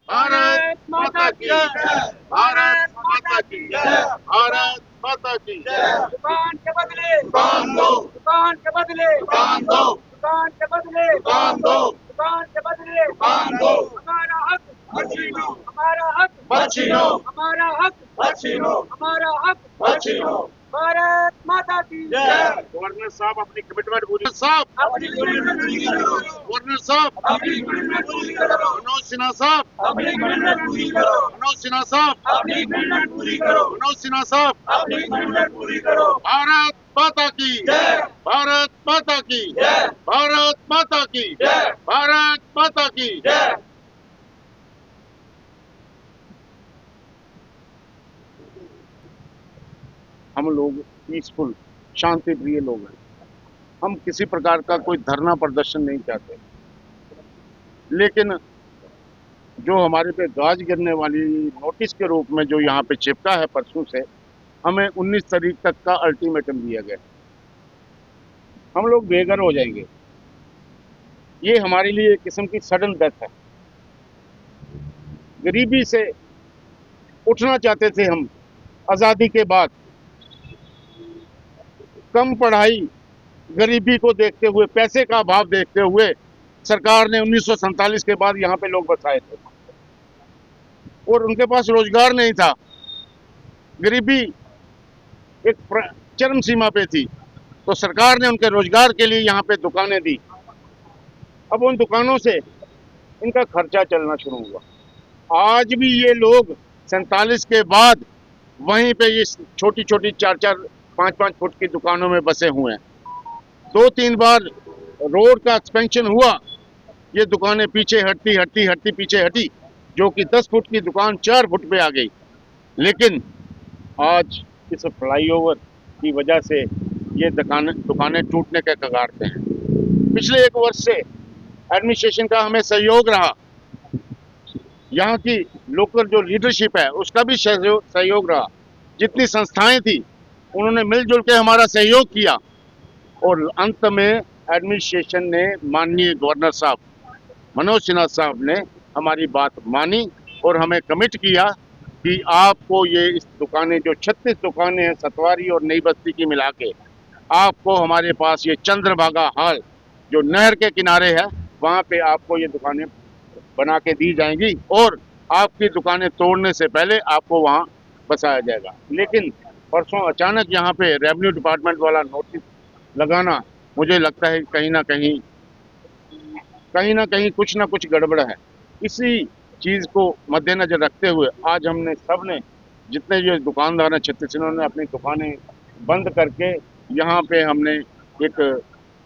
भारत माता की जय, भारत माता की जय, भारत माता की जय। दुकान के बदले दुकान दो, दुकान के बदले दुकान दो, दुकान के बदले दुकान दो, दुकान के बदले दुकान दो। हमारा हक मत छीनो, हमारा हक मत छीनो, हमारा हक मत छीनो, हमारा हक मत छीनो। भारत माता की जय। गवर्नर साहब अपनी कमिटमेंट पूरी साहब, अपनी कमिटमेंट पूरी करो गवर्नर साहब, अपनी कमिटमेंट पूरी करो मनोज सिन्हा साहब, अपनी कमिटमेंट पूरी करो मनोज सिन्हा साहब, अपनी कमिटमेंट पूरी करो मनोज सिन्हा साहब। अपनी कमिटमेंट पूरी करो भारत माता की जय भारत माता की जय भारत माता की जय भारत माता की जय। हम लोग पीसफुल शांति प्रिय लोग हैं। हम किसी प्रकार का कोई धरना प्रदर्शन नहीं चाहते, लेकिन जो हमारे पे गाज गिरने वाली नोटिस के रूप में जो यहाँ पे चिपका है परसों से, हमें 19 तारीख तक का अल्टीमेटम दिया गया। हम लोग बेघर हो जाएंगे। ये हमारे लिए एक किस्म की सडन डेथ है। गरीबी से उठना चाहते थे हम आज़ादी के बाद। कम पढ़ाई, गरीबी को देखते हुए, पैसे का अभाव देखते हुए सरकार ने 1947 के बाद यहाँ पे लोग बसाए थे और उनके पास रोजगार नहीं था। गरीबी एक चरम सीमा पे थी, तो सरकार ने उनके रोजगार के लिए यहाँ पे दुकानें दी। अब उन दुकानों से इनका खर्चा चलना शुरू हुआ। आज भी ये लोग 47 के बाद वहीं पे ये छोटी छोटी 4-4, 5-5 फुट की दुकानों में बसे हुए हैं। 2-3 बार रोड का एक्सपेंशन हुआ, ये दुकानें पीछे हटती पीछे हटी, जो कि 10 फुट की दुकान 4 फुट पे आ गई। लेकिन आज इस फ्लाईओवर की वजह से ये दुकानें टूटने के कगार पे हैं। पिछले 1 वर्ष से एडमिनिस्ट्रेशन का हमें सहयोग रहा, यहाँ की लोकल जो लीडरशिप है उसका भी सहयोग रहा। जितनी संस्थाएं थी उन्होंने मिलजुल के हमारा सहयोग किया और अंत में एडमिनिस्ट्रेशन ने, माननीय गवर्नर साहब मनोज सिन्हा साहब ने हमारी बात मानी और हमें कमिट किया कि आपको ये इस दुकानें, जो 36 दुकानें हैं सतवारी और नई बस्ती की मिला के, आपको हमारे पास ये चंद्रभागा हाल जो नहर के किनारे है वहाँ पे आपको ये दुकानें बना के दी जाएंगी और आपकी दुकानें तोड़ने से पहले आपको वहाँ बसाया जाएगा। लेकिन परसों अचानक यहाँ पे रेवेन्यू डिपार्टमेंट वाला नोटिस लगाना, मुझे लगता है कहीं ना कहीं कुछ ना कुछ गड़बड़ है। इसी चीज़ को मद्देनजर रखते हुए आज हमने सबने, जितने जो दुकानदार हैं छत्तीसगढ़ ने, अपनी दुकानें बंद करके यहाँ पे हमने एक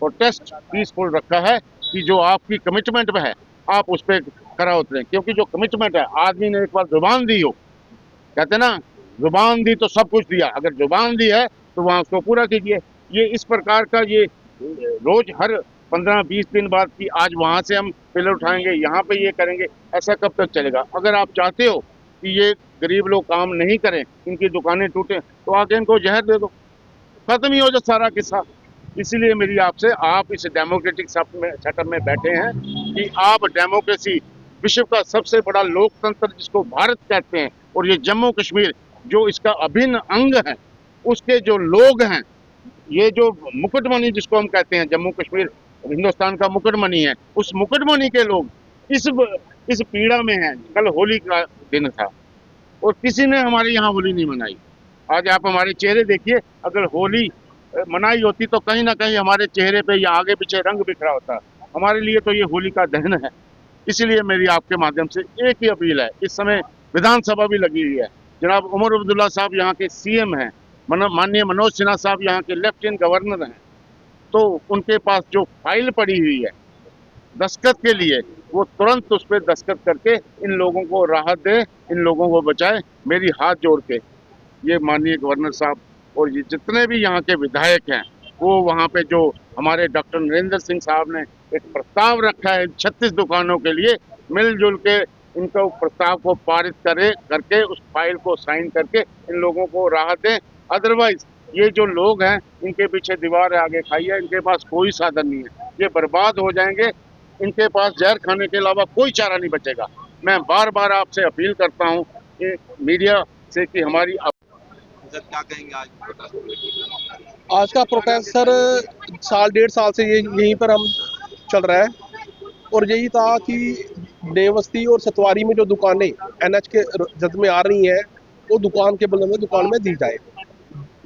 प्रोटेस्ट पीसफुल रखा है कि जो आपकी कमिटमेंट पे है आप उस पर खरा उतरें। क्योंकि जो कमिटमेंट है, आदमी ने एक बार जुबान दी हो, कहते ना जुबान दी तो सब कुछ दिया, अगर जुबान दी है तो वहाँ उसको पूरा कीजिए। ये इस प्रकार का ये रोज हर 15-20 दिन बाद कि आज वहाँ से हम पिलर उठाएंगे, यहाँ पे ये करेंगे, ऐसा कब तक चलेगा? अगर आप चाहते हो कि ये गरीब लोग काम नहीं करें, इनकी दुकानें टूटें, तो आके इनको जहर दे दो, खत्म ही हो जाए सारा किस्सा। इसीलिए मेरी आपसे, आप इस डेमोक्रेटिक सेटअप में बैठे हैं कि आप डेमोक्रेसी, विश्व का सबसे बड़ा लोकतंत्र जिसको भारत कहते हैं, और ये जम्मू कश्मीर जो इसका अभिन्न अंग है, उसके जो लोग हैं, ये जो मुकुटमणि जिसको हम कहते हैं, जम्मू कश्मीर हिंदुस्तान का मुकुटमणि है, उस मुकुटमणि के लोग इस पीड़ा में हैं। कल होली का दिन था और किसी ने हमारे यहाँ होली नहीं मनाई। आज आप हमारे चेहरे देखिए, अगर होली मनाई होती तो कहीं ना कहीं हमारे चेहरे पे या आगे पीछे रंग बिखरा होता। हमारे लिए तो ये होली का दहन है। इसीलिए मेरी आपके माध्यम से एक ही अपील है, इस समय विधानसभा भी लगी हुई है, जनाब उमर अब्दुल्ला साहब यहाँ के सीएम हैं, माननीय मनोज सिन्हा साहब यहाँ के लेफ्टिनेंट गवर्नर हैं, तो उनके पास जो फाइल पड़ी हुई है दस्तखत के लिए, वो तुरंत उस पर दस्तखत करके इन लोगों को राहत दे, इन लोगों को बचाए। मेरी हाथ जोड़ के ये माननीय गवर्नर साहब और ये जितने भी यहाँ के विधायक हैं, वो वहाँ पे जो हमारे डॉक्टर नरेंद्र सिंह साहब ने एक प्रस्ताव रखा है 36 दुकानों के लिए, मिलजुल के इनको प्रस्ताव को पारित करके उस फाइल को साइन करके इन लोगों को राहत दें। अदरवाइज ये जो लोग हैं इनके पीछे दीवार है, आगे खाई है, इनके पास कोई साधन नहीं है, ये बर्बाद हो जाएंगे। इनके पास जहर खाने के अलावा कोई चारा नहीं बचेगा। मैं बार बार आपसे अपील करता हूँ कि मीडिया से कि हमारी सर क्या कहेंगे आज प्रोटेस्ट को लेकर? आज का प्रोटेस्ट सर साल डेढ़ साल से यहीं पर हम चल रहा है और यही था कि नेवस्ती और सतवारी में जो दुकानें एनएच के जद में आ रही हैं वो दुकान के बदले में दुकान में दी जाए।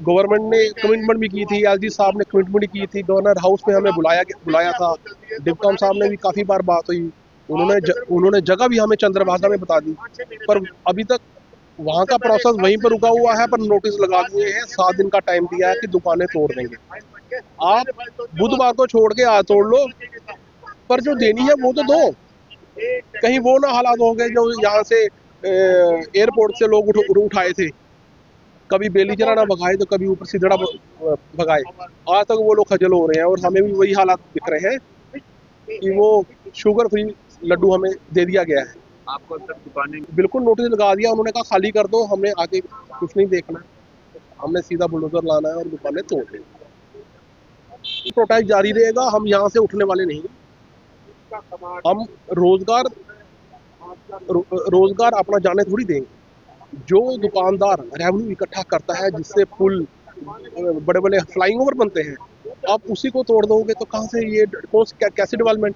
गवर्नमेंट ने कमिटमेंट भी की थी, एलजी साहब ने कमिटमेंट की थी, गवर्नर हाउस में हमें बुलाया था, डिपकॉम साहब ने भी काफ़ी बार बात हुई, उन्होंने जगह भी हमें चंद्रभागा में बता दी, पर अभी तक वहाँ का प्रोसेस वहीं पर रुका हुआ है। पर नोटिस लगा दिए हैं, 7 दिन का टाइम दिया है कि दुकानें तोड़ देंगे। आप बुधवार को छोड़ के आज तोड़ लो, पर जो देनी है वो तो दो। कहीं वो ना हालात हो गए जो यहाँ से एयरपोर्ट से लोग उठाए थे, कभी बेलीचरा ना भगाए तो कभी ऊपर सिधड़ा भगाए। आज तक वो लोग खजल हो रहे हैं और हमें भी वही हालात दिख रहे हैं कि वो शुगर फ्री लड्डू हमें दे दिया गया है। आपको अब तक दुकानें बिल्कुल नोटिस लगा दिया, उन्होंने कहा खाली कर दो, हमें आगे कुछ नहीं देखना, हमने सीधा बुलडोजर लाना है और दुकानें तोड़ देंगे। प्रोटेस्ट जारी रहेगा, हम यहाँ से उठने वाले नहीं। हम रोजगार अपना जाने थोड़ी देंगे। जो दुकानदार रेवेन्यू इकट्ठा करता है, जिससे पुल बड़े बड़े फ्लाइंग ओवर बनते हैं, आप उसी को तोड़ दोगे तो कहाँ से ये कैसे डेवलपमेंट?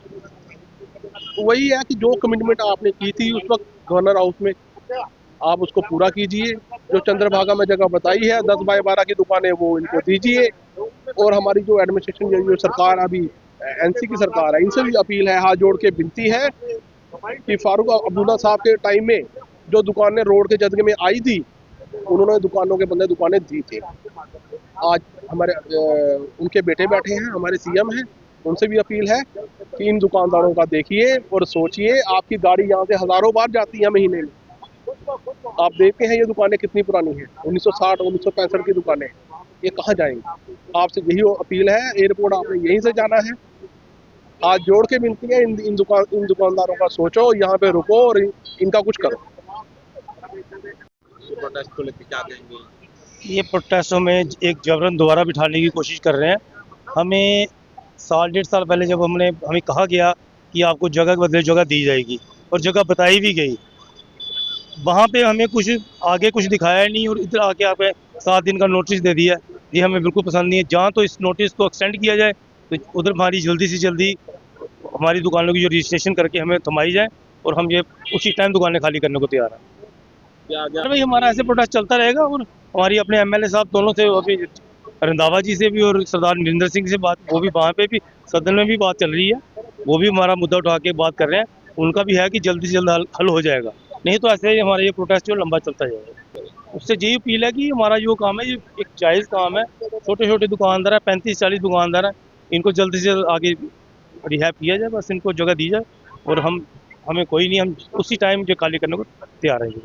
वही है कि जो कमिटमेंट आपने की थी उस वक्त गवर्नर हाउस में, आप उसको पूरा कीजिए। जो चंद्रभागा में जगह बताई है 10 बाय 12 की दुकानें, वो इनको दीजिए। और हमारी जो एडमिनिस्ट्रेशन जो सरकार अभी एनसी की सरकार है, इनसे भी अपील है, हाथ जोड़ के विनती है कि फारूक अब्दुल्ला साहब के टाइम में जो दुकानें रोड के जदगे में आई थी, उन्होंने दुकानों के बदले दुकानें दी थी। आज हमारे उनके बेटे बैठे हैं, हमारे सीएम हैं, उनसे भी अपील है कि इन दुकानदारों का देखिए और सोचिए। आपकी गाड़ी यहाँ से हज़ारों बार जाती है महीने में, आप देखते हैं ये दुकानें कितनी पुरानी हैं, 1960 1965 की दुकानें, ये कहाँ जाएंगी? आपसे यही अपील है, एयरपोर्ट आपने यहीं से जाना है। हाथ जोड़ के मिलती है, इन दुकानदारों का सोचो, यहाँ पे रुको और इनका कुछ करो। प्रोटेस्ट को लेकर क्या कहेंगे? ये प्रोटेस्ट में एक जबरन दोबारा बिठाने की कोशिश कर रहे हैं। हमें साल डेढ़ साल पहले जब हमें कहा गया कि आपको जगह के बदले जगह दी जाएगी और जगह बताई भी गई, वहाँ पे हमें कुछ आगे कुछ दिखाया नहीं और इधर आके आपने 7 दिन का नोटिस दे दिया। ये हमें बिल्कुल पसंद नहीं है। जहाँ तो इस नोटिस को एक्सटेंड किया जाए तो उधर हमारी जल्दी से जल्दी हमारी दुकानों की जो रजिस्ट्रेशन करके हमें थमाई जाए और हम ये उसी टाइम दुकानें खाली करने को तैयार हैं। भाई हमारा ऐसे प्रोटेस्ट चलता रहेगा और हमारी अपने एमएलए साहब दोनों से, अभी रंधावा जी से भी और सरदार नरेंद्र सिंह से बात, वो भी वहाँ पे भी सदन में भी बात चल रही है, वो भी हमारा मुद्दा उठा के बात कर रहे हैं। उनका भी है कि जल्दी से जल्द हल हो जाएगा, नहीं तो ऐसे ही हमारा ये प्रोटेस्ट जो लंबा चलता जाएगा। उससे यही अपील है कि हमारा जो काम है ये एक जायज़ काम है। छोटे छोटे दुकानदार हैं, 35-40 दुकानदार हैं, इनको जल्दी से आगे रिहाब किया जाए, बस इनको जगह दी जाए और हमें कोई नहीं, हम उसी टाइम जो खाली करने को तैयार रहेंगे।